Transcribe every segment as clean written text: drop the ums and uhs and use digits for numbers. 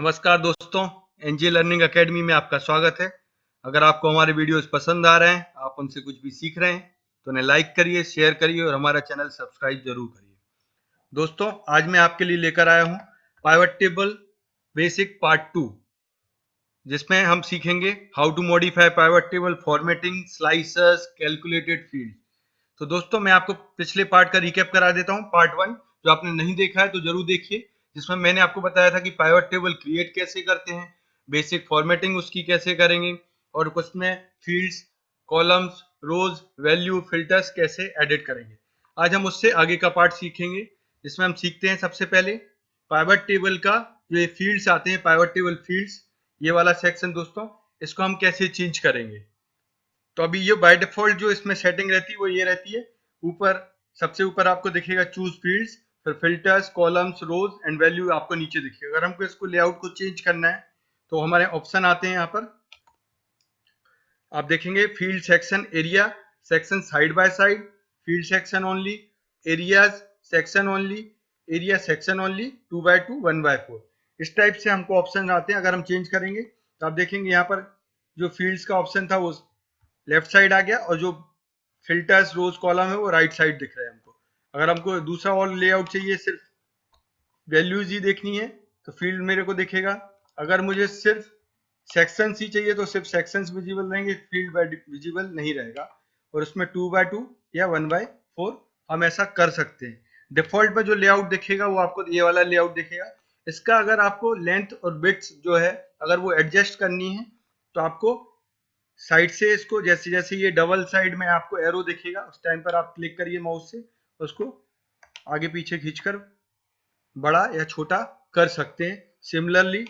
नमस्कार दोस्तों, NJ learning academy में आपका स्वागत है। अगर आपको हमारे वीडियोस पसंद आ रहे हैं, आप उनसे कुछ भी सीख रहे हैं, तो उन्हें लाइक करिए, शेयर करिए और हमारा चैनल सब्सक्राइब जरूर करिए। दोस्तों, आज मैं आपके लिए लेकर आया हूँ पाइवट टेबल बेसिक पार्ट 2, जिसमें हम सीखेंगे how to modify pivot table, formatting, slicers, calculated field. तो दोस्तों, मैं आपको पिछले पार्ट का रिकैप करा देता हूँ, पार्ट 1। जो आपने नहीं देखा है तो जरूर देखिए, जिसमें मैंने आपको बताया था कि पाइवट टेबल क्रिएट कैसे करते हैं, बेसिक फॉर्मेटिंग उसकी कैसे करेंगे, और उसमें फील्ड्स, कॉलम्स, रोज, वैल्यू, फिल्टर्स कैसे एडिट करेंगे। आज हम उससे आगे का पार्ट सीखेंगे, जिसमें हम सीखते हैं सबसे पहले पाइवट टेबल का जो ये फील्ड्स आते हैं, पाइवट टेबल फील्ड्स, ये वाला सेक्शन दोस्तों, इसको हम कैसे चेंज करेंगे। तो अभी ये बाय डिफॉल्ट जो इसमें सेटिंग रहती है वो ये रहती है। ऊपर सबसे ऊपर आपको दिखेगा चूज फील्ड्स, फिर filters, columns, rows and value आपको नीचे दिखेगा। अगर हमको इसको लेआउट को चेंज करना है तो हमारे ऑप्शन आते हैं यहाँ पर। आप देखेंगे field section area, section side by side, field section only, areas section only, area section only, 2x2, 1x4। इस टाइप से हमको ऑप्शन आते हैं। अगर हम चेंज करेंगे तो आप देखेंगे यहाँ पर जो फील्ड्स का ऑप्शन था वो लेफ्ट साइड आ गया, और जो फिल्टर्स, रोज, कॉलम है वो राइट साइड दिख रहा है हमको। अगर हमको दूसरा और लेआउट चाहिए, सिर्फ वैल्यूज ही देखनी है, तो फील्ड मेरे को दिखेगा। अगर मुझे सिर्फ सेक्शंस ही चाहिए तो सिर्फ सेक्शंस विजिबल रहेंगे, फील्ड विजिबल नहीं रहेगा। और उसमें 2x2 या 1x4 हम ऐसा कर सकते हैं। डिफॉल्ट में जो लेआउट दिखेगा वो आपको ये वाला लेआउट दिखेगा। इसका अगर आपको लेंथ और विड्थ जो है अगर वो एडजस्ट करनी है तो आपको साइड से इसको, जैसे जैसे ये डबल साइड में आपको एरो दिखेगा, उस टाइम पर आप क्लिक करिए माउस से, उसको आगे पीछे खींचकर बड़ा या छोटा कर सकते हैं। सिमिलरली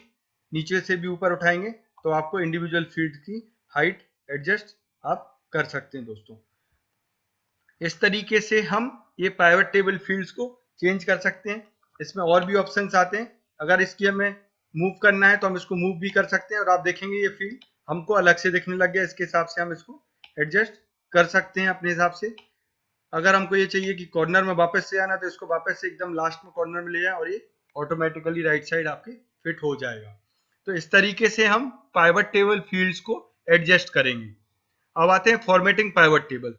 नीचे से भी ऊपर उठाएंगे तो आपको इंडिविजुअल फील्ड की हाइट एडजस्ट आप कर सकते हैं दोस्तों। इस तरीके से हम ये पाइवट टेबल फील्ड्स को चेंज कर सकते हैं। इसमें और भी ऑप्शंस आते हैं। अगर इसकी हमें मूव करना है तो हम इसको मूव भी कर सकते हैं, और आप देखेंगे ये फील्ड हमको अलग से दिखने लग गया। इसके हिसाब से हम इसको एडजस्ट कर सकते हैं अपने हिसाब से। अगर हमको ये चाहिए कि कॉर्नर में वापस से आना, तो इसको वापस से एकदम लास्ट में कॉर्नर में ले जाए और ये ऑटोमेटिकली राइट साइड आपके फिट हो जाएगा। तो इस तरीके से हम पाइवट टेबल फील्ड्स को एडजस्ट करेंगे। अब आते हैं फॉर्मेटिंग पाइवट टेबल।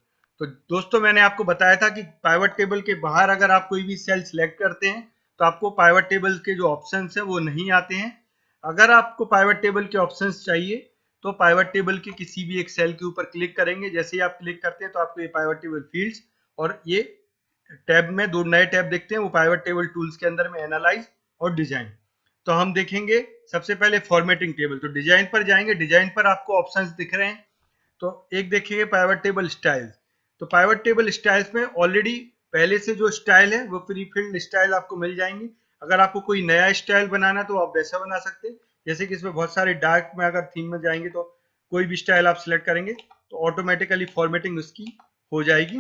तो दोस्तों, मैंने आपको बताया था कि पाइवट टेबल के बाहर अगर आप कोई भी सेल सिलेक्ट करते हैं तो आपको पाइवट टेबल के जो ऑप्शंस हैं वो नहीं आते हैं। अगर आपको पाइवट टेबल के ऑप्शंस चाहिए तो पाइवट टेबल के किसी भी एक सेल के ऊपर क्लिक करेंगे। जैसे ही आप क्लिक करते हैं तो आपको ये पाइवट टेबल फील्ड्स और ये टैब में दो नए टैब दिखते हैं, वो पाइवट टेबल टूल्स के अंदर में एनालाइज और डिजाइन। तो हम देखेंगे सबसे पहले फॉर्मेटिंग टेबल। तो डिजाइन पर जाएंगे, डिजाइन पर आपको ऑप्शंस दिख रहे हैं। तो एक देखिए पाइवट टेबल स्टाइल्स। तो पाइवट टेबल स्टाइल्स में ऑलरेडी पहले से जो स्टाइल है वो प्री फिल्ड स्टाइल आपको मिल जाएंगी। अगर आपको कोई नया स्टाइल बनाना तो आप वैसा बना सकते हैं। जैसे कि इसमें बहुत सारे डार्क में अगर थीम में जाएंगे तो कोई भी स्टाइल आप सिलेक्ट करेंगे तो ऑटोमेटिकली फॉर्मेटिंग उसकी हो जाएगी।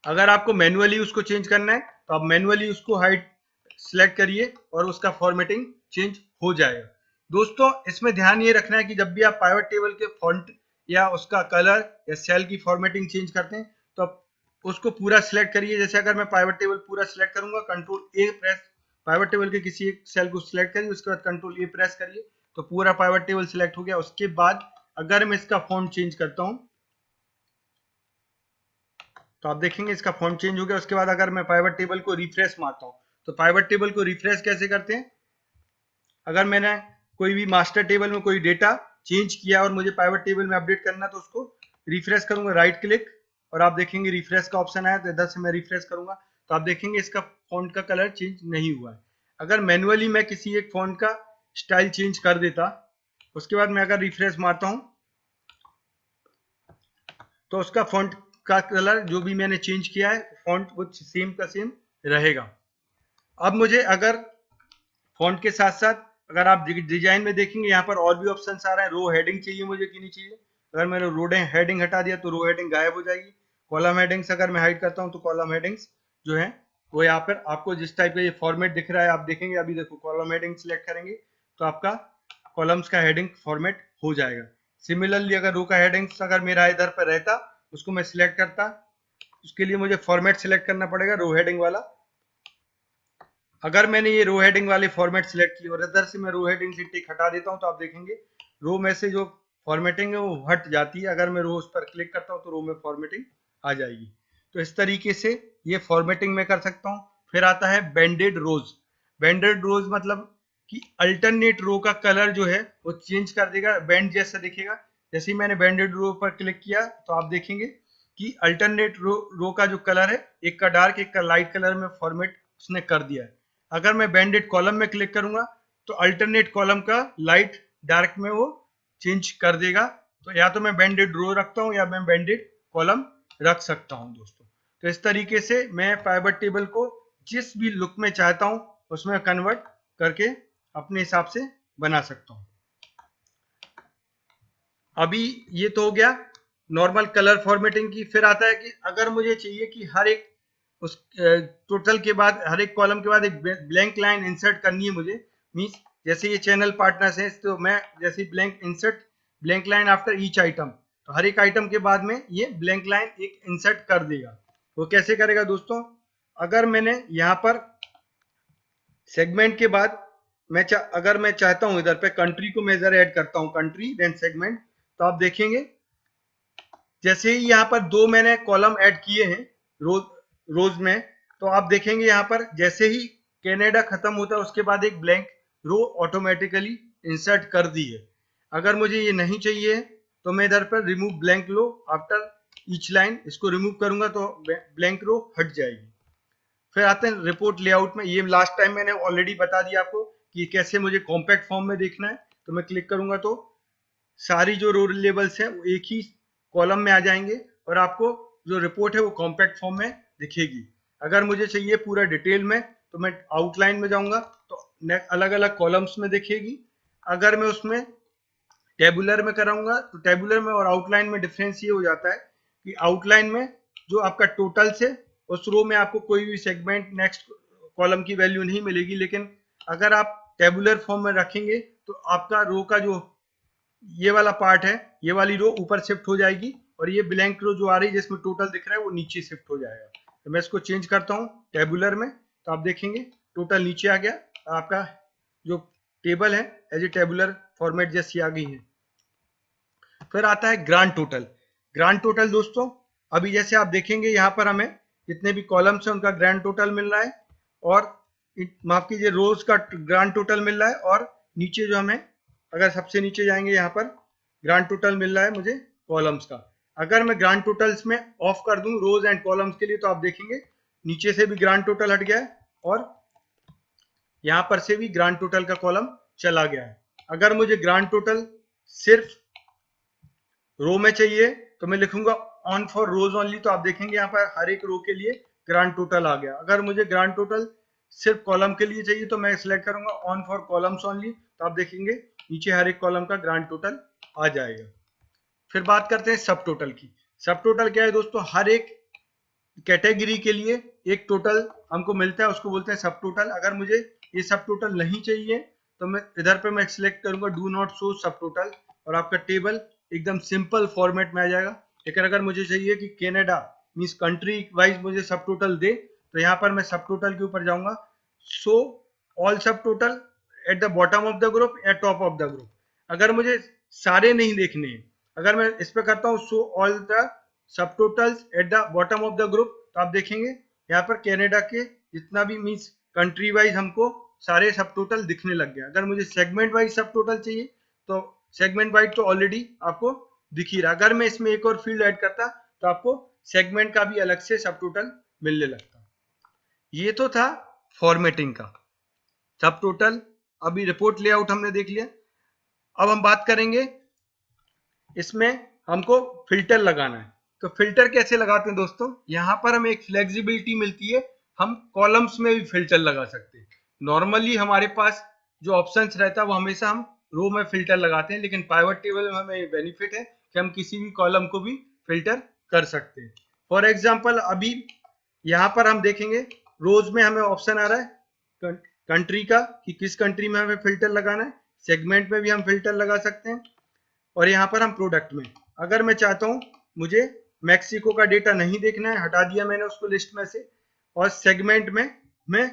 अगर आपको मैनुअली उसको चेंज करना है तो आप मैनुअली उसको हाइट सिलेक्ट करिए और उसका फॉर्मेटिंग चेंज हो जाएगा। दोस्तों, इसमें ध्यान ये रखना है कि जब भी आप पाइवट टेबल के फॉन्ट या उसका कलर या सेल की फॉर्मेटिंग चेंज करते हैं तो आप उसको पूरा सिलेक्ट करिए। जैसे अगर मैं पाइवट टेबल पूरा सिलेक्ट करूंगा, कंट्रोल ए प्रेस, पाइवट टेबल के किसी एक सेल को सिलेक्ट करिए, उसके बाद कंट्रोल ए प्रेस करिए तो पूरा पाइवट टेबल सिलेक्ट हो गया। उसके बाद अगर मैं इसका फॉन्ट चेंज करता हूं तो आप देखेंगे इसका फॉन्ट चेंज हो गया। उसके बाद अगर मैं पाइवट टेबल को रिफ्रेश मारता हूं तो पाइवट टेबल को रिफ्रेश कैसे करते हैं, अगर मैंने कोई भी मास्टर टेबल में कोई डेटा चेंज किया और मुझे पाइवट टेबल में अपडेट करना तो उसको रिफ्रेश करूंगा, राइट क्लिक, और आप देखेंगे रिफ्रेश का ऑप्शन आया। तो इधर से मैं रिफ्रेश करूंगा तो आप देखेंगे इसका फॉन्ट का कलर चेंज नहीं हुआ है। अगर मैनुअली मैं किसी एक फॉन्ट का स्टाइल चेंज कर देता, उसके बाद मैं अगर रिफ्रेश मारता हूं तो उसका फॉन्ट का कलर जो भी मैंने चेंज किया है फॉन्ट वो सेम का सेम रहेगा। अब मुझे अगर फॉन्ट के साथ साथ अगर आप डिजाइन में देखेंगे यहाँ पर और भी ऑप्शन आ रहा है। रो हेडिंग चाहिए मुझे कि नहीं चाहिए। अगर मैंने रो हेडिंग हटा दिया तो रो हेडिंग गायब हो जाएगी। कॉलम हेडिंग्स अगर मैं हाइड करता हूँ तो कॉलम हेडिंग्स जो है वो यहाँ पर आपको जिस टाइप का ये फॉर्मेट दिख रहा है आप देखेंगे। अभी देखो कॉलम हेडिंग सिलेक्ट करेंगे तो आपका कॉलम्स का हेडिंग फॉर्मेट हो जाएगा। सिमिलरली अगर रो का हेडिंग्स अगर मेरा इधर पर रहता, उसको मैं सिलेक्ट करता, उसके लिए मुझे फॉर्मेट सिलेक्ट करना पड़ेगा रो हेडिंग वाला। अगर मैंने ये रो हेडिंग वाले फॉर्मेट सिलेक्ट किए और इधर से मैं रो हेडिंग से टिक हटा देता हूँ तो आप देखेंगे रो में से जो फॉर्मेटिंग है वो हट जाती है। अगर मैं रोज पर क्लिक करता हूँ तो रो में फॉर्मेटिंग आ जाएगी। तो इस तरीके से ये फॉर्मेटिंग मैं कर सकता हूँ। फिर आता है बैंडेड रोज। बैंडेड रोज मतलब कि अल्टरनेट रो का कलर जो है वो चेंज कर देगा, बैंड जैसा दिखेगा। जैसे ही मैंने बैंडेड रो पर क्लिक किया तो आप देखेंगे कि अल्टरनेट रो का जो कलर है, एक का डार्क एक का लाइट कलर में फॉर्मेट उसने कर दिया है। अगर मैं बैंडेड कॉलम में क्लिक करूंगा तो अल्टरनेट कॉलम का लाइट डार्क में वो चेंज कर देगा। तो या तो मैं बैंडेड रो रखता हूं या मैं बैंडेड कॉलम रख सकता हूं दोस्तों। तो इस तरीके से मैं पाइवट टेबल को जिस भी लुक में चाहता हूं उसमें कन्वर्ट करके अपने हिसाब से बना सकता हूं। अभी ये तो हो गया नॉर्मल कलर फॉर्मेटिंग की। फिर आता है कि अगर मुझे चाहिए कि हर एक उस टोटल के बाद हर एक कॉलम के बाद एक ब्लैंक लाइन इंसर्ट करनी है मुझे, मींस जैसे ये चैनल पार्टनर्स है तो मैं जैसे blank insert blank line after each item, तो हर एक आइटम के बाद में ये ब्लैंक लाइन एक इंसर्ट कर देगा। वो कैसे करेगा दोस्तों? अगर मैंने यहाँ पर सेगमेंट के बाद अगर मैं चाहता हूं इधर पे कंट्री को मैं इधर ऐड करता हूं, कंट्री देन सेगमेंट, तो आप देखेंगे जैसे ही यहाँ पर दो मैंने कॉलम ऐड किए हैं रोज में, तो आप देखेंगे यहाँ पर जैसे ही कनाडा खत्म होता है उसके बाद एक ब्लैंक रो ऑटोमेटिकली इंसर्ट कर दी है। अगर मुझे ये नहीं चाहिए तो मैं इधर पर रिमूव ब्लैंक रो आफ्टर ईच लाइन, इसको रिमूव करूंगा तो ब्लैंक रो हट जाएगी। फिर आते हैं रिपोर्ट लेआउट में। ये लास्ट टाइम मैंने ऑलरेडी बता दिया आपको कि कैसे मुझे कॉम्पैक्ट फॉर्म में देखना है। तो मैं क्लिक करूंगा तो सारी जो रो लेबल्स हैं वो एक ही कॉलम में आ जाएंगे और आपको जो रिपोर्ट है वो कॉम्पैक्ट फॉर्म में दिखेगी। अगर मुझे चाहिए पूरा डिटेल में तो मैं आउटलाइन में जाऊंगा तो अलग अलग कॉलम्स में दिखेगी। अगर मैं उसमें टेबुलर में कराऊंगा तो टेबुलर में और आउटलाइन में डिफरेंस ये हो जाता है कि आउटलाइन में जो आपका टोटल से उस रो में आपको कोई भी सेगमेंट नेक्स्ट कॉलम की वैल्यू नहीं मिलेगी, लेकिन अगर आप टेबुलर फॉर्म में रखेंगे तो आपका रो का जो ये वाला पार्ट है, ये वाली रो ऊपर शिफ्ट हो जाएगी और ये ब्लैंक रो जो आ रही है जिसमें टोटल दिख रहा है वो नीचे शिफ्ट हो जाएगा। तो मैं इसको चेंज करता हूँ टेबुलर में, तो आप देखेंगे टोटल नीचे आ गया, आपका जो टेबल है एज ए टेबुलर फॉर्मेट जैसी आ गई है। फिर आता है ग्रांड टोटल। ग्रांड टोटल दोस्तों अभी जैसे आप देखेंगे यहाँ पर हमें जितने भी कॉलम्स हैं उनका ग्रांड टोटल मिल रहा है और माफ कीजिए रोज का ग्रांड टोटल मिल रहा है, और नीचे जो हमें अगर सबसे नीचे जाएंगे यहाँ पर ग्रांड टोटल मिल रहा है मुझे कॉलम्स का। अगर मैं ग्रांड टोटल्स में ऑफ कर दूं रोज एंड कॉलम्स के लिए तो आप देखेंगे नीचे से भी ग्रांड टोटल हट गया है और यहाँ पर से भी ग्रांड टोटल का कॉलम चला गया है। अगर मुझे ग्रांड टोटल सिर्फ रो में चाहिए तो मैं लिखूंगा ऑन फॉर रोज ओनली, तो आप देखेंगे यहाँ पर हर एक रो के लिए ग्रांड टोटल आ गया। अगर मुझे ग्रांड टोटल सिर्फ कॉलम के लिए चाहिए तो मैं सिलेक्ट करूंगा ऑन फॉर कॉलम्स ओनली, तो आप देखेंगे नीचे हर एक कॉलम का ग्रांड टोटल आ जाएगा। फिर बात करते हैं सब टोटल की। सब टोटल क्या है दोस्तों? हर एक कैटेगरी के लिए एक टोटल हमको मिलता है, उसको बोलते हैं सब टोटल। अगर मुझे ये सब टोटल नहीं चाहिए तो मैं इधर पे मैं सिलेक्ट करूंगा डू नॉट शो सब टोटल और आपका टेबल एकदम सिंपल फॉर्मेट में आ जाएगा। लेकिन अगर मुझे चाहिए कि कनाडा मींस कंट्री वाइज मुझे सब टोटल दे तो यहाँ पर मैं सब टोटल के ऊपर जाऊंगा, शो ऑल सब total at the bottom of the group या टॉप ऑफ द ग्रुप। अगर मुझे सारे नहीं देखने हैं, अगर मैं इस पे करता हूँ show all the sub totals at the bottom of the group, तो आप देखेंगे यहाँ पर कनाडा के जितना भी मींस कंट्री वाइज हमको सारे सब टोटल दिखने लग गया। अगर मुझे सेगमेंट वाइज सब टोटल चाहिए तो सेगमेंट वाइज तो ऑलरेडी आपको दिख ही रहा। अगर मैं इसमें एक और फील्ड ऐड करता तो आपको सेगमेंट का भी अलग से सब टोटल मिलने लगता। ये तो था फॉर्मेटिंग का सब टोटल। अभी रिपोर्ट लेआउट हमने देख लिया। अब हम बात करेंगे इसमें हमको फिल्टर लगाना है। तो फिल्टर कैसे लगाते हैं दोस्तों? यहाँ पर हमें एक फ्लेक्सिबिलिटी मिलती है, हम कॉलम्स में भी फिल्टर लगा सकते हैं। नॉर्मली हमारे पास जो ऑप्शंस रहता है वो हमेशा हम रो में फिल्टर लगाते हैं, लेकिन पाइवट टेबल में हमें बेनिफिट है कि हम किसी भी कॉलम को भी फिल्टर कर सकते हैं। फॉर एग्जाम्पल अभी यहाँ पर हम देखेंगे रोज में हमें ऑप्शन आ रहा है कंट्री का कि किस कंट्री में हमें फिल्टर लगाना है, सेगमेंट में भी हम फिल्टर लगा सकते हैं, और यहाँ पर हम प्रोडक्ट में अगर मैं चाहता हूँ मुझे मैक्सिको का डेटा नहीं देखना है, हटा दिया मैंने उसको लिस्ट में से, और सेगमेंट में मैं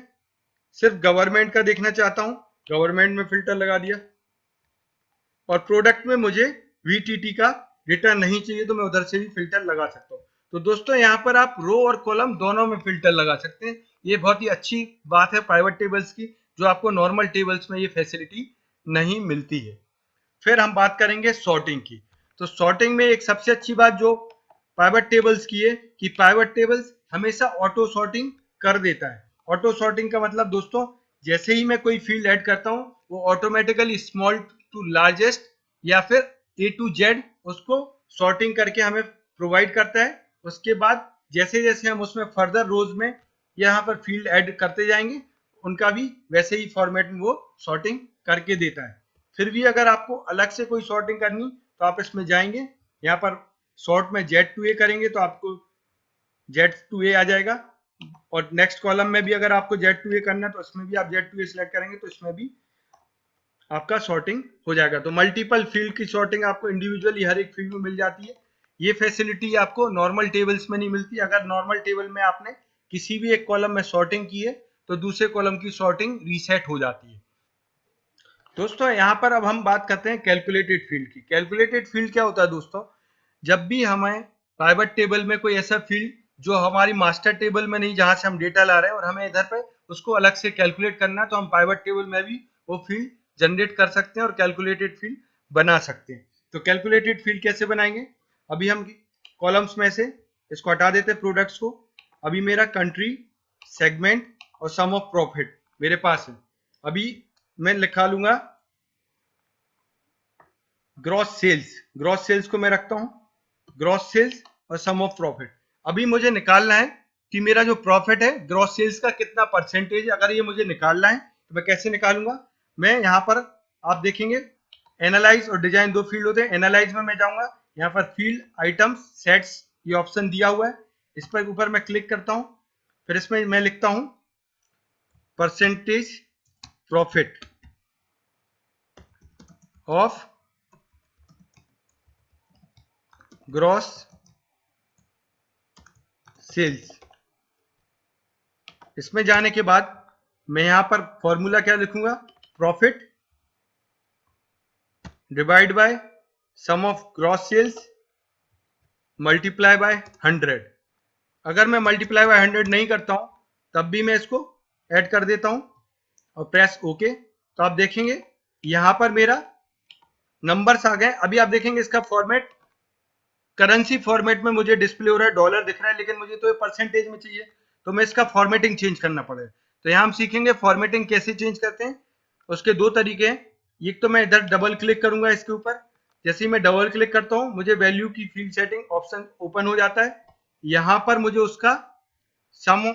सिर्फ गवर्नमेंट का देखना चाहता हूं, गवर्नमेंट में फिल्टर लगा दिया। और प्रोडक्ट में मुझे वीटीटी का डेटा नहीं चाहिए तो मैं उधर से भी फिल्टर लगा सकता हूँ। तो दोस्तों यहाँ पर आप रो और कॉलम दोनों में फिल्टर लगा सकते हैं। ये बहुत ही अच्छी बात है पाइवट टेबल्स की, जो आपको नॉर्मल टेबल्स में ये फैसिलिटी नहीं मिलती है। फिर हम बात करेंगे सॉर्टिंग की। तो सॉर्टिंग में एक सबसे अच्छी बात जो पाइवट टेबल्स की है कि पाइवट टेबल्स हमेशा ऑटो सॉर्टिंग कर देता है। ऑटो सॉर्टिंग का मतलब दोस्तों, जैसे ही मैं कोई फील्ड ऐड करता हूं वो ऑटोमेटिकली स्मॉल टू लार्जेस्ट या फिर ए टू जेड उसको सॉर्टिंग करके हमें प्रोवाइड करता है। उसके बाद जैसे जैसे हम उसमें फर्दर रोज में यहाँ पर फील्ड ऐड करते जाएंगे, उनका भी वैसे ही फॉर्मेट में वो सॉर्टिंग करके देता है। फिर भी अगर आपको अलग से कोई सॉर्टिंग करनी तो आप इसमें जाएंगे, यहाँ पर सॉर्ट में Z to A करेंगे तो आपको Z to A आ जाएगा। और नेक्स्ट कॉलम में भी अगर आपको Z to A करना है तो इसमें भी आप Z to A सिलेक्ट करेंगे तो इसमें भी आपका सॉर्टिंग हो जाएगा। तो मल्टीपल फील्ड की सॉर्टिंग आपको इंडिविजुअली हर एक फील्ड में मिल जाती है। ये फैसिलिटी आपको नॉर्मल टेबल्स में नहीं मिलती। अगर नॉर्मल टेबल में आपने किसी भी एक कॉलम में सॉर्टिंग की है तो दूसरे कॉलम की सॉर्टिंग रीसेट हो जाती है। दोस्तों यहाँ पर अब हम बात करते हैं कैलकुलेटेड फील्ड की। कैलकुलेटेड फील्ड क्या होता है दोस्तों, जब भी हमें पाइवट टेबल में कोई ऐसा फील्ड जो हमारी मास्टर टेबल में नहीं, जहां से हम डेटा ला रहे हैं और हमें इधर पे उसको अलग से कैलकुलेट करना है, तो हम पाइवट टेबल में भी वो फील्ड जनरेट कर सकते हैं और कैलकुलेटेड फील्ड बना सकते हैं। तो कैलकुलेटेड फील्ड कैसे बनाएंगे, अभी हम कॉलम्स में से इसको हटा देते हैं प्रोडक्ट्स को। अभी मेरा कंट्री, सेगमेंट और सम ऑफ प्रॉफिट मेरे पास है। अभी मैं लिखा लूंगा ग्रॉस सेल्स। ग्रॉस सेल्स को मैं रखता हूं ग्रॉस सेल्स और सम ऑफ प्रॉफिट। अभी मुझे निकालना है कि मेरा जो प्रॉफिट है ग्रॉस सेल्स का कितना परसेंटेज, अगर ये मुझे निकालना है तो मैं कैसे निकालूंगा। मैं यहाँ पर आप देखेंगे एनालाइज और डिजाइन दो फील्ड होते हैं। एनालाइज में मैं जाऊंगा, यहाँ पर फील्ड आइटम्स सेट्स ये ऑप्शन दिया हुआ है, इस पर ऊपर मैं क्लिक करता हूं। फिर इसमें मैं लिखता हूं percentage profit of gross sales. इसमें जाने के बाद मैं यहां पर फॉर्मूला क्या लिखूंगा, profit divide by sum of gross sales multiply by 100। अगर मैं मल्टीप्लाई बाय 100 नहीं करता हूं तब भी मैं इसको ऐड कर देता हूं और प्रेस ओके। तो आप देखेंगे यहां पर मेरा नंबर्स आ गए। अभी आप देखेंगे इसका फॉर्मेट करेंसी फॉर्मेट में मुझे डिस्प्ले हो रहा है, डॉलर दिख रहा है, लेकिन मुझे तो ये परसेंटेज में चाहिए, तो मैं इसका फॉर्मेटिंग चेंज करना पड़ेगा। तो यहाँ हम सीखेंगे फॉर्मेटिंग कैसे चेंज करते हैं। उसके दो तरीके हैं। एक तो मैं इधर डबल क्लिक करूंगा इसके ऊपर, जैसे ही मैं डबल क्लिक करता हूं मुझे वैल्यू की फील्ड सेटिंग ऑप्शन ओपन हो जाता है। यहाँ पर मुझे उसका सम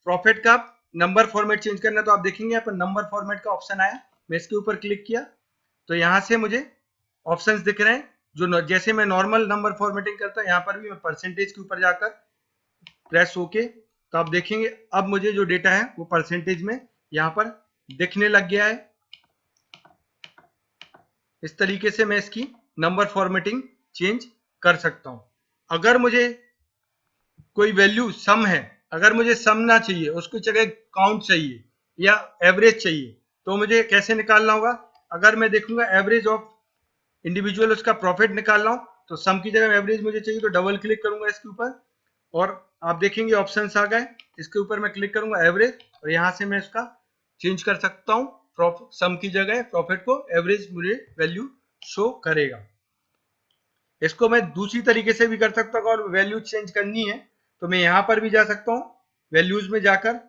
प्रॉफिट का नंबर फॉर्मेट चेंज करना है, तो आप देखेंगे यहाँ पर नंबर फॉर्मेट का ऑप्शन आया, मैं इसके ऊपर क्लिक किया तो यहाँ से मुझे ऑप्शंस दिख रहे हैं जो जैसे मैं नॉर्मल नंबर फॉर्मेटिंग करता हूं, यहाँ पर भी मैं परसेंटेज के ऊपर जाकर प्रेस ओके। तो आप देखेंगे अब मुझे जो डेटा है वो परसेंटेज में यहाँ पर दिखने लग गया है। इस तरीके से मैं इसकी नंबर फॉर्मेटिंग चेंज कर सकता हूं। अगर मुझे कोई वैल्यू सम है, अगर मुझे सम ना चाहिए, उसकी जगह काउंट चाहिए या एवरेज चाहिए, तो मुझे कैसे निकालना होगा। अगर मैं देखूंगा एवरेज ऑफ इंडिविजुअल उसका प्रॉफिट निकाल रहा हूं, तो सम की जगह एवरेज मुझे चाहिए तो डबल क्लिक करूंगा इसके ऊपर और आप देखेंगे ऑप्शंस आ गए। इसके ऊपर मैं क्लिक करूंगा एवरेज और यहां से मैं इसका चेंज कर सकता हूं, सम की जगह प्रॉफिट को एवरेज मुझे वैल्यू शो करेगा। इसको मैं दूसरी तरीके से भी कर सकता हूं, अगर वैल्यू चेंज करनी है तो मैं यहां पर भी जा सकता हूं, वैल्यूज में जाकर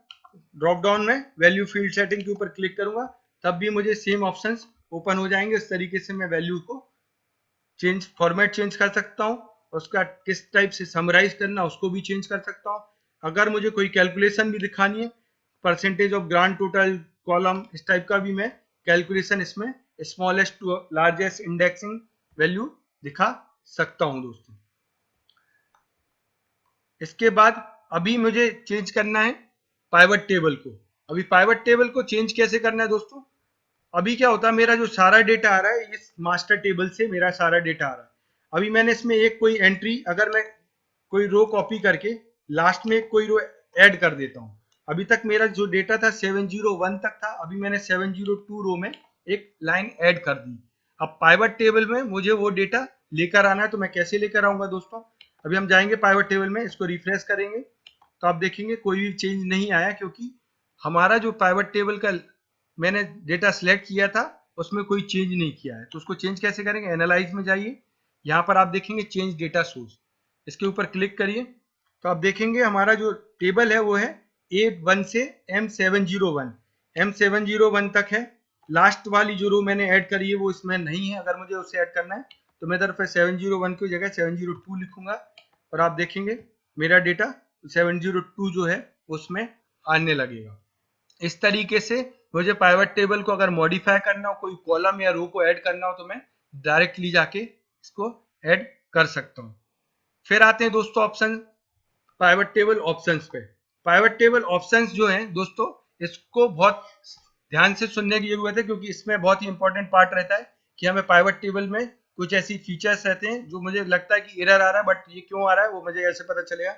ड्रॉप डाउन में वैल्यू फील्ड सेटिंग के ऊपर क्लिक करूंगा, तब भी मुझे सेम ऑप्शंस ओपन हो जाएंगे। इस तरीके से मैं वैल्यू को चेंज फॉर्मेट चेंज कर सकता हूं, उसका किस टाइप से समराइज करना उसको भी चेंज कर सकता हूं। अगर मुझे कोई कैलकुलेशन भी दिखानी है, percentage of grand total column, इस टाइप का भी मैं कैलकुलेशन इसमें smallest to largest indexing value दिखा सकता हूं दोस्तों। इसके बाद अभी मुझे चेंज करना है पाइवट टेबल को। अभी पाइवट टेबल को चेंज कैसे करना है दोस्तों, अभी क्या होता है मेरा जो सारा डेटा आ रहा है इस मास्टर टेबल से मेरा सारा डेटा आ रहा है। अभी मैंने इसमें एक कोई एंट्री, अगर मैं कोई रो कॉपी करके लास्ट में कोई रो ऐड कर देता हूं, अभी तक मेरा जो डेटा था 701 तक था, अभी मैंने 702 रो में एक लाइन ऐड कर दी। अब पाइवट टेबल में मुझे वो डेटा लेकर आना है, तो मैं कैसे लेकर आऊंगा दोस्तों? अभी हम जाएंगे पाइवट टेबल में, इसको रिफ्रेश करेंगे तो आप देखेंगे कोई भी चेंज नहीं आया, क्योंकि हमारा जो पाइवट टेबल का मैंने डेटा सिलेक्ट किया था उसमें कोई चेंज नहीं किया है। तो उसको चेंज कैसे करेंगे? एनालाइज में जाइए, यहाँ पर आप देखेंगे चेंज डेटा सोर्स, इसके ऊपर क्लिक करिए तो आप देखेंगे हमारा जो टेबल है वो है A1 से M701, M701 तक है। लास्ट वाली जो रो मैंने ऐड करी है वो इसमें नहीं है। अगर मुझे उसे ऐड करना है तो मैं इधर पे 701 की जगह 702 लिखूंगा और आप देखेंगे मेरा डेटा 702 जो है उसमें आने लगेगा। इस तरीके से मुझे पाइवट टेबल को अगर मॉडिफाई करना हो, कोई कॉलम या रो को ऐड करना हो, तो मैं डायरेक्टली जाके इसको ऐड कर सकता हूँ। फिर आते हैं दोस्तों ऑप्शन, पाइवट टेबल ऑप्शंस पे। पाइवट टेबल ऑप्शंस जो हैं दोस्तों, इसको बहुत ध्यान से सुनने की जरूरत है, क्योंकि इसमें बहुत ही इंपॉर्टेंट पार्ट रहता है कि हमें पाइवट टेबल में कुछ ऐसी फीचर्स रहते हैं जो मुझे लगता है कि एरर आ रहा है, बट ये क्यों आ रहा है वो मुझे ऐसे पता चलेगा।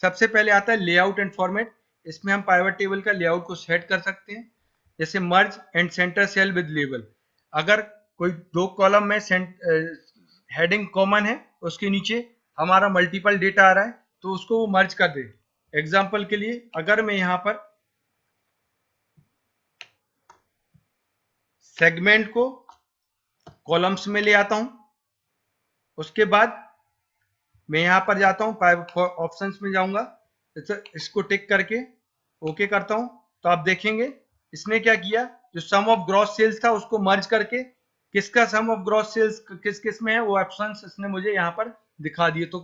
सबसे पहले आता है लेआउट एंड फॉर्मेट। इसमें हम पाइवट टेबल का लेआउट को सेट कर सकते हैं, जैसे merge and centre cell with label. अगर कोई दो कॉलम में हेडिंग कॉमन है, उसके नीचे हमारा मल्टीपल डेटा आ रहा है, तो उसको वो मर्ज कर दे। एग्जाम्पल के लिए अगर मैं यहाँ पर सेगमेंट को कॉलम्स में ले आता हूं, उसके बाद मैं यहाँ पर जाता हूँ ऑप्शंस में जाऊंगा, इसको टिक करके ओके करता हूँ, तो आप देखेंगे इसने क्या किया, जो सम ऑफ ग्रॉस सेल्स था उसको मर्ज करके किसका सम ऑफ ग्रॉस सेल्स किस किस में है वो ऑप्शंस इसने मुझे यहाँ पर दिखा दिए। तो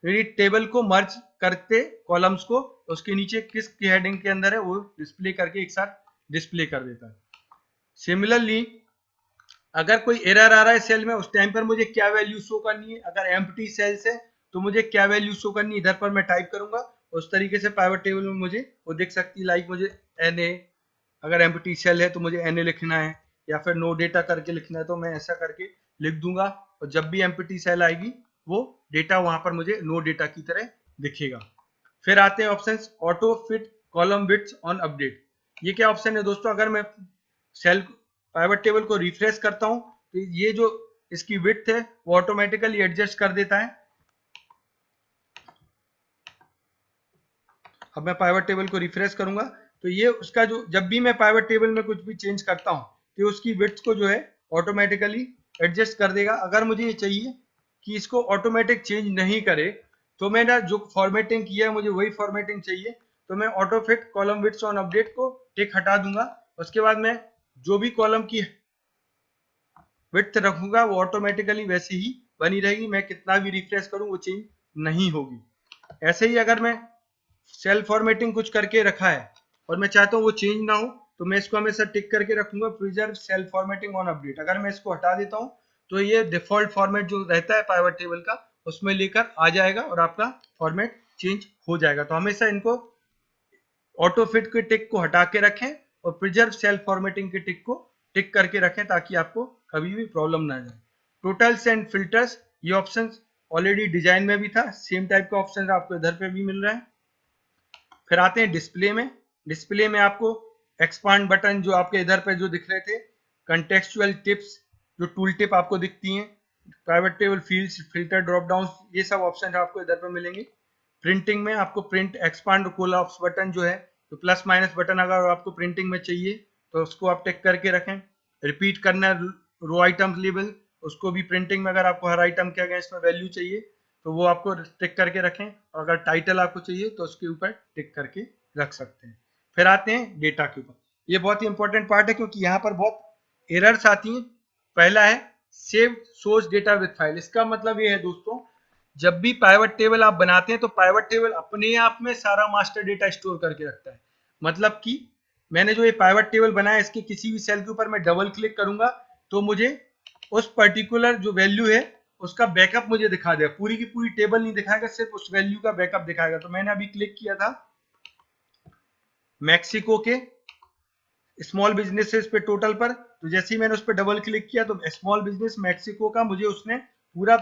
मेरी टेबल को मर्ज करते कॉलम्स को उसके नीचे किस हेडिंग के अंदर है वो डिस्प्ले करके एक साथ डिस्प्ले कर देता है। सिमिलरली अगर कोई एरर आ रहा है सेल में, उस टाइम पर मुझे क्या वैल्यू शो करनी है, अगर एम्प्टी सेल्स है तो मुझे क्या वैल्यू शो करनी है, इधर पर मैं टाइप करूंगा, उस तरीके से पाइवट टेबल में मुझे वो दिख सकती है। लाइक मुझे NA, अगर एम्प्टी सेल है तो मुझे NA लिखना है, या फिर नो डेटा करके लिखना है तो मैं ऐसा करके लिख दूंगा, और जब भी एम्प्टी सेल आएगी वो डेटा वहां पर मुझे नो डेटा की तरह दिखेगा। फिर आते हैं option auto fit column width on update. ये क्या ऑप्शन है दोस्तों? अगर मैं सेल पाइवट टेबल को रिफ्रेश करता हूं तो ये जो इसकी विड्थ है वो ऑटोमेटिकली एडजस्ट कर देता है। अब मैं पाइवट टेबल को रिफ्रेश करूंगा तो ये उसका जो, जब भी मैं पाइवट टेबल में कुछ भी चेंज करता हूं तो उसकी विड्थ को जो है ऑटोमेटिकली एडजस्ट कर देगा। अगर मुझे ये चाहिए कि इसको ऑटोमेटिक चेंज नहीं करे, तो मैंने जो फॉर्मेटिंग किया है मुझे वही फॉर्मेटिंग चाहिए, तो मैं auto fit column width on update को टिक हटा दूंगा। उसके बाद मैं जो भी कॉलम की विड्थ रखूंगा वो ऑटोमेटिकली वैसे ही बनी रहेगी, मैं कितना भी रिफ्रेश करूं वो चेंज नहीं होगी। ऐसे ही अगर मैं सेल फॉर्मेटिंग कुछ करके रखा है और मैं चाहता हूँ वो चेंज ना हो, तो मैं इसको हमेशा टिक करके रखूंगा preserve cell formatting on update. अगर मैं इसको हटा देता हूँ तो ये डिफॉल्ट फॉर्मेट जो रहता है पाइवट टेबल का उसमें लेकर आ जाएगा और आपका फॉर्मेट चेंज हो जाएगा। तो हमेशा इनको ऑटो फिट के टिक को हटा के रखें और प्रिजर्व सेल फॉर्मेटिंग के टिक को टिक करके रखें, ताकि आपको कभी भी प्रॉब्लम ना जाए। टोटल्स एंड फिल्टर्स, ये ऑप्शन ऑलरेडी डिजाइन में भी था, सेम टाइप का ऑप्शन आपको इधर पे भी मिल रहा है। फिर आते हैं डिस्प्ले में। डिस्प्ले में आपको एक्सपांड बटन जो आपके इधर पे जो दिख रहे थे, कंटेक्चुअल टिप्स जो टूल टिप आपको दिखती हैं, private table fields, filter drop down, ये सब ऑप्शन आपको इधर पे मिलेंगे। प्रिंटिंग में आपको प्रिंट एक्सपांड कोलैप्स बटन जो है, तो प्लस माइनस बटन अगर आपको प्रिंटिंग में चाहिए तो उसको आप टिक करके रखें। रिपीट करना रो आइटम लेबल, उसको भी प्रिंटिंग में अगर आपको हर आइटम के अगेंस्ट में वैल्यू चाहिए तो वो आपको टिक करके रखें, और अगर टाइटल आपको चाहिए तो उसके ऊपर टिक करके रख सकते हैं। फिर आते हैं डेटा के ऊपर। ये बहुत ही इंपॉर्टेंट पार्ट है क्योंकि यहाँ पर बहुत एरर्स आती हैं। पहला है save source data with file. इसका मतलब ये है दोस्तों, जब भी पाइवट टेबल आप बनाते हैं तो पाइवट टेबल अपने आप में सारा मास्टर डेटा स्टोर करके रखता है। मतलब कि मैंने जो ये पाइवट टेबल बनाया, इसके किसी भी सेल के ऊपर मैं डबल क्लिक करूंगा तो मुझे उस पर्टिकुलर जो वैल्यू है उसका बैकअप मुझे दिखा देगा, पूरी की पूरी टेबल नहीं दिखाएगा, सिर्फ उस वैल्यू का बैकअप दिखाएगा। तो मैंने अभी क्लिक किया था मैक्सिको के स्मॉल बिजनेसेस पे टोटल पर, तो जैसे ही मैंने उस पर डबल क्लिक किया तो स्मॉल बिजनेस मैक्सिको का मुझे उसने पूरा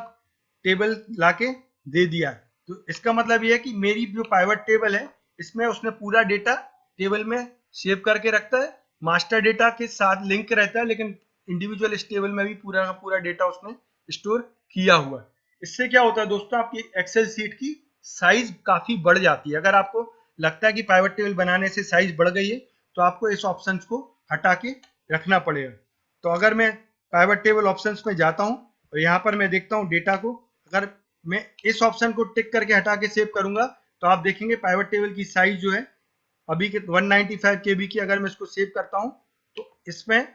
टेबल लाके दे दिया। तो इसका मतलब ये है कि मेरी जो पाइवट टेबल है इसमें उसने पूरा डेटा टेबल में सेव करके रखता है, मास्टर डेटा के साथ लिंक रहता है, लेकिन इंडिविजुअल इस टेबल में भी पूरा का पूरा डेटा उसने स्टोर किया हुआ है। इससे क्या होता है दोस्तों, आपकी एक्सेल सीट की साइज काफी बढ़ जाती है। अगर आपको लगता है कि पाइवट टेबल बनाने से साइज बढ़ गई है, तो आपको इस ऑप्शन को हटा के रखना पड़ेगा। तो अगर मैं पाइवट टेबल ऑप्शंस में जाता हूं और यहाँ पर मैं देखता हूँ डेटा को, अगर मैं इस ऑप्शन को टिक करके हटा के सेव करूंगा, तो आप देखेंगे पाइवट टेबल की साइज जो है अभी के 195 केबी की, अगर मैं इसको सेव करता हूं तो इसमें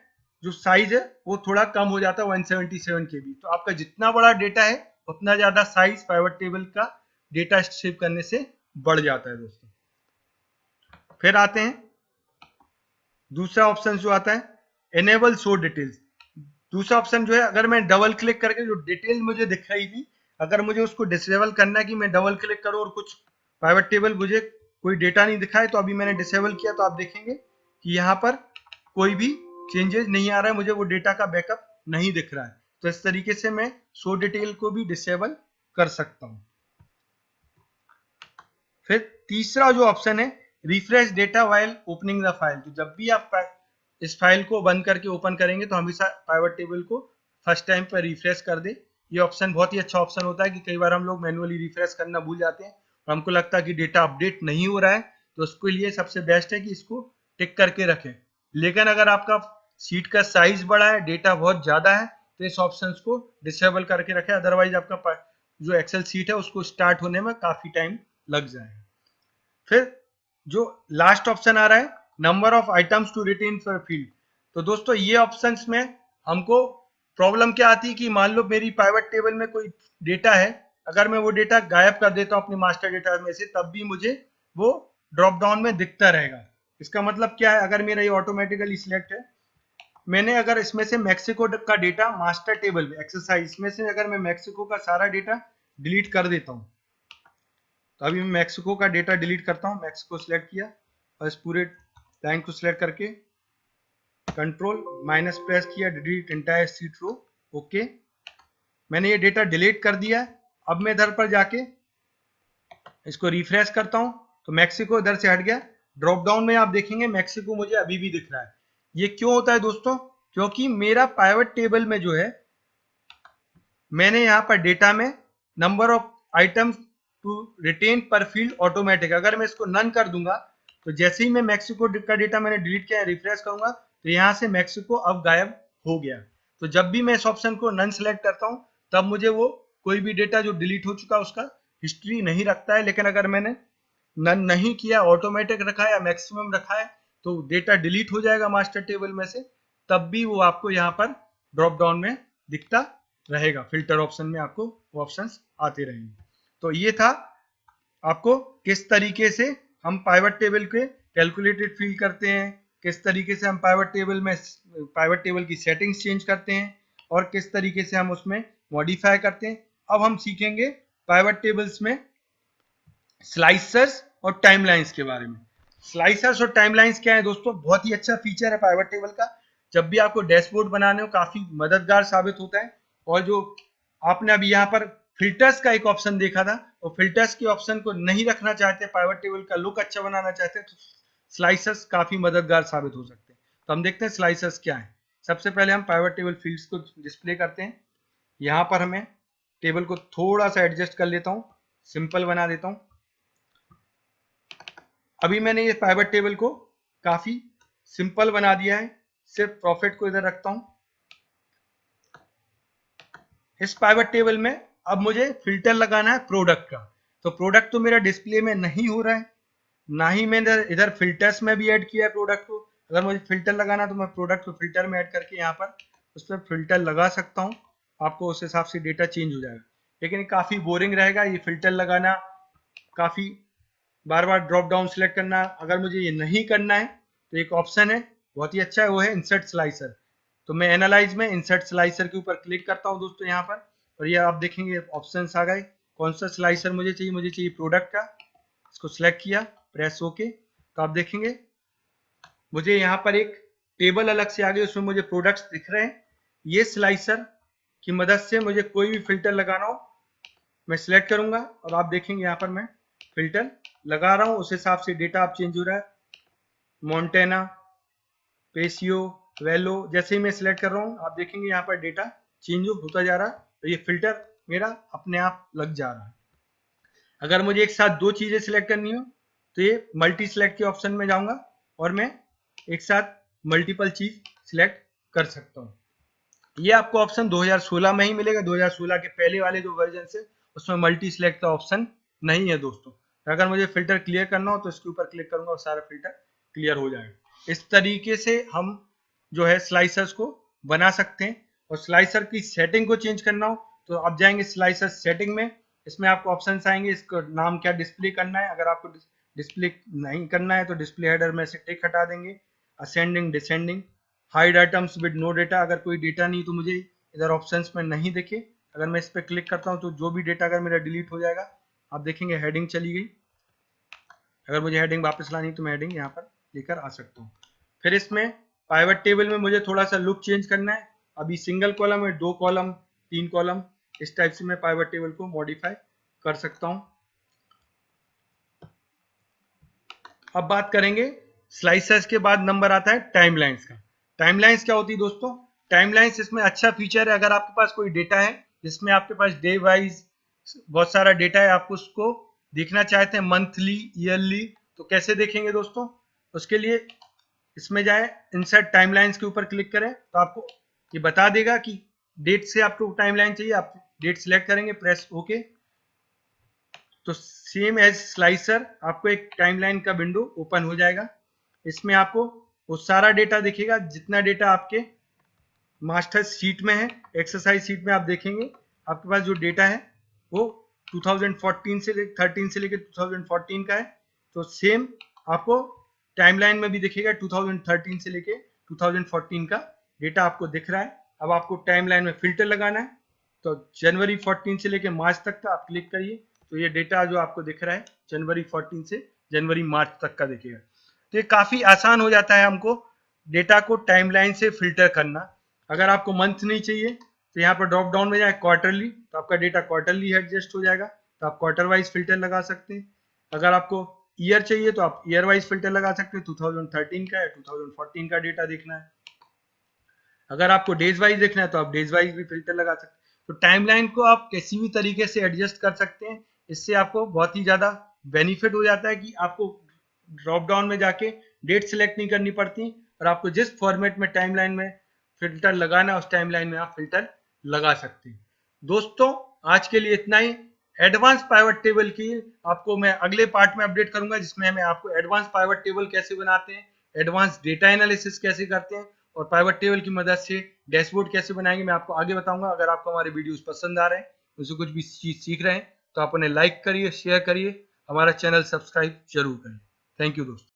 जो साइज है वो थोड़ा कम हो जाता है, 177 केबी। तो आपका जितना बड़ा डेटा है उतना ज्यादा साइज पाइवट टेबल का डेटा सेव करने से बढ़ जाता है दोस्तों। फिर आते हैं दूसरा ऑप्शन जो आता है एनेबल शो डिटेल्स। दूसरा ऑप्शन जो है, अगर मैं डबल क्लिक करके जो डिटेल मुझे दिख रही थी, अगर मुझे उसको डिसेबल करना है कि मैं डबल क्लिक करूं और कुछ पाइवट टेबल मुझे कोई डेटा नहीं दिखाए, तो अभी मैंने डिसेबल किया, तो आप देखेंगे कि यहाँ पर कोई भी चेंजेस नहीं आ रहा है, मुझे वो डेटा का बैकअप नहीं दिख रहा है। तो इस तरीके से मैं शो डिटेल को भी डिसेबल कर सकता हूं। फिर तीसरा जो ऑप्शन है refresh data while opening the file. तो जब भी आप इस फाइल को बंद करके ओपन करेंगे तो हमेशा पाइवट टेबल को फर्स्ट टाइम पर रिफ्रेश कर दे। ये ऑप्शन बहुत ही अच्छा ऑप्शन होता है कि कई बार हम लोग मैन्युअली रिफ्रेश करना भूल जाते हैं और हमको लगता है कि डेटा अपडेट नहीं हो रहा है, तो उसके लिए सबसे बेस्ट है कि इसको टिक करके रखें। लेकिन अगर आपका सीट का साइज बड़ा है, डेटा बहुत ज्यादा है, तो इस ऑप्शन को डिसेबल करके रखें, अदरवाइज आपका जो एक्सेल सीट है उसको स्टार्ट होने में काफी टाइम लग जाएगा। फिर जो लास्ट ऑप्शन आ रहा है number of items to retain for field. तो दोस्तों ये ऑप्शंस में हमको प्रॉब्लम क्या आती है कि मान लो मेरी पाइवट टेबल में कोई डेटा है, अगर मैं वो डेटा गायब कर देता हूं अपने मास्टर डेटा में से, तब भी मुझे वो ड्रॉप डाउन में दिखता रहेगा। इसका मतलब क्या है, अगर मेरा ये ऑटोमेटिकली सिलेक्ट है, मैंने अगर इसमें से मैक्सिको का डेटा मास्टर टेबल में एक्सरसाइज में से अगर मैं मैक्सिको का सारा डेटा डिलीट कर देता हूं, तो अभी मैं मैक्सिको का डेटा डिलीट करता हूं। मैक्सिको सिलेक्ट किया और इस पूरे लाइन को सिलेक्ट करके कंट्रोल माइनस प्रेस किया, डिलीट एंटायर सीट रो। ओके, मैंने ये डेटा डिलीट कर दिया। अब मैं इधर पर जाके इसको रिफ्रेश करता हूं तो मैक्सिको इधर से हट गया। ड्रॉप डाउन में आप देखेंगे मैक्सिको मुझे अभी भी दिख रहा है। ये क्यों होता है दोस्तों, क्योंकि मेरा पाइवट टेबल में जो है मैंने यहाँ पर डेटा में number of items to retain per field automatic, अगर मैं इसको नन कर दूंगा तो जैसे ही मैं मैक्सिको का डेटा मैंने डिलीट किया, रिफ्रेश करूंगा, तो यहाँ से मैक्सिको अब गायब हो गया। तो जब भी मैं इस ऑप्शन को नन सेलेक्ट करता हूँ तब मुझे वो कोई भी डेटा जो डिलीट हो चुका उसका हिस्ट्री नहीं रखता है। लेकिन अगर मैंने नन नहीं किया, ऑटोमेटिक रखा है या मैक्सिमम रखा है, तो डेटा डिलीट हो जाएगा मास्टर टेबल में से, तब भी वो आपको यहाँ पर ड्रॉप डाउन में दिखता रहेगा। फिल्टर ऑप्शन में आपको वो ऑप्शंस आते रहेंगे। तो ये था आपको किस तरीके से हम पाइवट टेबल के कैलकुलेटेड फील्ड करते हैं, किस तरीके से हम पाइवट टेबल की सेटिंग्स चेंज करते हैं और किस तरीके से हम उसमें मॉडिफाई करते हैं। अब हम सीखेंगे पाइवट टेबल्स में स्लाइसर्स और टाइमलाइंस के बारे में। स्लाइसर्स और टाइमलाइंस क्या है दोस्तों, बहुत ही अच्छा फीचर है पाइवट टेबल का। जब भी आपको डैशबोर्ड बनाने हो काफी मददगार साबित होता है। और जो आपने अभी यहाँ पर फिल्टर्स का एक ऑप्शन देखा था, और फिल्टर्स के ऑप्शन को नहीं रखना चाहते, पाइवट टेबल का लुक अच्छा बनाना चाहते हैं, तो स्लाइसर्स काफी मददगार साबित हो सकते हैं। तो हम देखते हैं स्लाइसर्स क्या है। सबसे पहले हम पाइवट टेबल फील्ड्स को डिस्प्ले करते हैं। यहाँ पर हमें टेबल को थोड़ा सा एडजस्ट कर लेता हूँ, सिंपल बना देता हूँ। अभी मैंने ये पाइवट टेबल को काफी सिंपल बना दिया है, सिर्फ प्रॉफिट को इधर रखता हूं। इस पाइवट टेबल में अब मुझे फिल्टर लगाना है प्रोडक्ट का। तो प्रोडक्ट तो मेरा डिस्प्ले में नहीं हो रहा है, ना ही मैंने इधर फिल्टर्स में भी ऐड किया है प्रोडक्ट को। अगर मुझे फिल्टर लगाना तो मैं प्रोडक्ट को फिल्टर में ऐड करके यहाँ पर उस पर फिल्टर लगा सकता हूँ, आपको उस हिसाब से डेटा चेंज हो जाएगा। लेकिन काफी बोरिंग रहेगा ये फिल्टर लगाना, काफी बार बार ड्रॉप डाउन सिलेक्ट करना। अगर मुझे ये नहीं करना है तो एक ऑप्शन है बहुत ही अच्छा है, वो है इंसर्ट स्लाइसर। तो मैं एनालाइज में इंसर्ट स्लाइसर के ऊपर क्लिक करता हूं दोस्तों यहाँ पर, और ये आप देखेंगे ऑप्शंस आ गए। कौन सा स्लाइसर मुझे चाहिए, मुझे चाहिए प्रोडक्ट का। इसको सिलेक्ट किया, प्रेस ओके, तो आप देखेंगे मुझे यहाँ पर एक टेबल अलग से आ गई, उसमें मुझे प्रोडक्ट्स दिख रहे हैं। ये स्लाइसर की मदद से मुझे कोई भी फिल्टर लगाना हो मैं सिलेक्ट करूंगा, और आप देखेंगे यहाँ पर मैं फिल्टर लगा रहा हूं, उस हिसाब से डेटा आप चेंज हो रहा है। मोंटेना, पेसियो, वेलो, जैसे ही मैं सिलेक्ट कर रहा हूँ आप देखेंगे यहाँ पर डेटा चेंज होता जा रहा है, तो ये फिल्टर मेरा अपने आप लग जा रहा है। अगर मुझे एक साथ दो चीजें सिलेक्ट करनी हो तो ये मल्टी सिलेक्ट के ऑप्शन में जाऊंगा और मैं एक साथ मल्टीपल चीज सिलेक्ट कर सकता हूँ। ये आपको ऑप्शन 2016 में ही मिलेगा। 2016 के पहले वाले जो वर्जन से उसमें मल्टी सिलेक्ट का ऑप्शन नहीं है दोस्तों। अगर मुझे फिल्टर क्लियर करना हो तो इसके ऊपर क्लिक करूंगा और सारा फिल्टर क्लियर हो जाएगा। इस तरीके से हम जो है स्लाइसर्स को बना सकते हैं। और स्लाइसर की सेटिंग को चेंज करना हो तो आप जाएंगे स्लाइसर सेटिंग में, इसमें आपको ऑप्शन आएंगे, इसका नाम क्या डिस्प्ले करना है। अगर आपको डिस्प्ले नहीं करना है तो डिस्प्ले हेडर में से टिक हटा देंगे। Ascending, descending, hide items with no data, अगर कोई डेटा नहीं तो मुझे इधर ऑप्शंस में नहीं दिखे, अगर मैं इस पर क्लिक करता हूं तो जो भी डेटा अगर मेरा डिलीट हो जाएगा। आप देखेंगे हेडिंग चली गई। अगर मुझे हेडिंग वापस लानी तो मैं हेडिंग यहाँ पर लेकर आ सकता हूँ। फिर इसमें पाइवट टेबल में मुझे थोड़ा सा लुक चेंज करना है। अभी सिंगल कॉलम है, 2 कॉलम, 3 कॉलम, इस टाइप से मैं पाइवट टेबल को मॉडिफाई कर सकता हूँ। अब बात करेंगे स्लाइसर्स के बाद नंबर आता है टाइमलाइंस का। टाइमलाइंस क्या होती है दोस्तों? टाइमलाइंस इसमें अच्छा फीचर है। अगर आपके पास कोई डेटा है जिसमें आपके पास डे वाइज बहुत सारा डेटा है, आप उसको देखना चाहते हैं मंथली, ईयरली, तो कैसे देखेंगे दोस्तों? उसके लिए इसमें जाए, इंसर्ट टाइमलाइंस के ऊपर क्लिक करें तो आपको ये बता देगा कि डेट से आपको टाइमलाइन चाहिए। आप डेट सिलेक्ट करेंगे, प्रेस ओके, तो सेम एज स्लाइसर आपको एक टाइमलाइन का विंडो ओपन हो जाएगा। इसमें आपको वो सारा डेटा दिखेगा जितना डेटा आपके मास्टर शीट में है। एक्सरसाइज शीट में आप देखेंगे आपके पास जो डेटा है वो 2014 से 13 से लेकर 2014 का है। तो सेम आपको टाइमलाइन में भी दिखेगा 2013 से लेकर 2014 का डेटा आपको दिख रहा है। अब आपको टाइमलाइन में फिल्टर लगाना है तो जनवरी 14 से लेकर मार्च तक का आप क्लिक करिए तो ये डेटा जो आपको दिख रहा है जनवरी 14 से जनवरी मार्च तक का दिखेगा। तो ये काफी आसान हो जाता है हमको डेटा को टाइमलाइन से फिल्टर करना। अगर आपको मंथ नहीं चाहिए तो यहाँ पर ड्रॉप डाउन में जाए क्वार्टरली, तो आपका डेटा क्वार्टरली एडजस्ट हो जाएगा, तो आप क्वार्टर वाइज फिल्टर लगा सकते हैं। अगर आपको ईयर चाहिए तो आप ईयर वाइज फिल्टर लगा सकते हैं, 2013 का या 2014 का डेटा देखना है। अगर आपको डेज वाइज देखना है तो आप डेज वाइज भी फिल्टर लगा सकते हैं। तो टाइमलाइन को आप किसी भी तरीके से एडजस्ट कर सकते हैं। इससे आपको बहुत ही ज्यादा बेनिफिट हो जाता है कि आपको ड्रॉप डाउन में जाके डेट सिलेक्ट नहीं करनी पड़ती और आपको जिस फॉर्मेट में टाइमलाइन में फिल्टर लगाना है उस टाइमलाइन में आप फिल्टर लगा सकते हैं। दोस्तों आज के लिए इतना ही। एडवांस पाइवट टेबल की आपको मैं अगले पार्ट में अपडेट करूंगा जिसमें मैं आपको एडवांस पाइवट टेबल कैसे बनाते हैं, एडवांस डेटा एनालिसिस कैसे करते हैं और पाइवट टेबल की मदद से डैशबोर्ड कैसे बनाएंगे, मैं आपको आगे बताऊंगा। अगर आपको हमारे वीडियोस पसंद आ रहे हैं, उससे कुछ भी चीज सीख रहे हैं तो आप उन्हें लाइक करिए, शेयर करिए, हमारा चैनल सब्सक्राइब जरूर करें। थैंक यू दोस्तों।